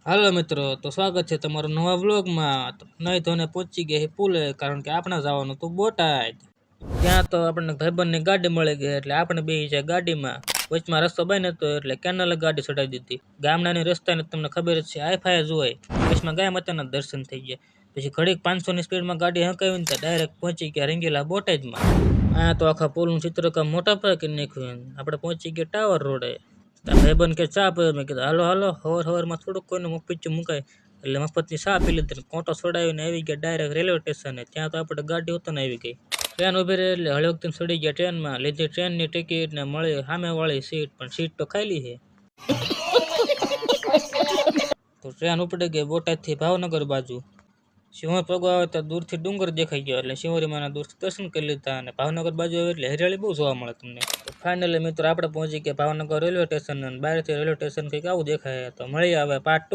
હાલો મિત્રો, તો સ્વાગત છે તમારું નવા વ્લોગમાં. નહીં તો પહોંચી ગયા છે પુલે, કારણ કે આપણે જવાનું તો બોટાદ. ત્યાં તો આપણને ભાઈબંધની ગાડી મળી ગઈ, એટલે આપણે બેસી જાય ગાડીમાં. વચમાં રસ્તો બંધ હતો એટલે કેનલે ગાડી ચડાવી દીધી. ગામડાની રસ્તાને તમને ખબર જ છે, આઈફાઈ જ હોય. વચમાં ગાય માતાના દર્શન થઈ ગયા. પછી ઘડીક 500ની સ્પીડમાં ગાડી હંકાવીને તો ડાયરેક્ટ પહોંચી ગયા રંગીલા બોટાદમાં. અહીંયા તો આખા પુલનું ચિત્રકામ મોટા પાયે કરી નાખ્યું. આપણે પહોંચી ગયા ટાવર રોડે. ભાઈબંધ કે ચા પીવે, મેં કીધું હાલો હાલો, હવારમાં થોડુંક કોઈને મફત મુકાય, એટલે મફતની ચા પી લીધી. કોટો છોડાવીને આવી ગયા ડાયરેક્ટ રેલવે સ્ટેશને. ત્યાં તો આપણે ગાડી હોતો આવી ગઈ. ટ્રેન ઉભી રહી એટલે હળવકથી ચડી ગયા ટ્રેનમાં. લીધી ટ્રેનની ટિકિટ ને મળી સામેવાળી સીટ, પણ સીટ તો ખાલી છે. તો ટ્રેન ઉપડી ગઈ બોટાદથી ભાવનગર બાજુ. સિંહોર પગવા આવે તો દૂરથી ડુંગર દેખાઈ ગયો, એટલે સિંહોરીમાંના દૂરથી દર્શન કરી લીધા. અને ભાવનગર બાજુ આવે એટલે હરિયાળી બહુ જોવા મળે તમને. તો ફાઇનલી મિત્રો આપણે પહોંચી ગયા ભાવનગર રેલવે સ્ટેશન. અને બહારથી રેલવે સ્ટેશન કંઈક આવું દેખાય. તો મળી આવે પાર્ટ 2.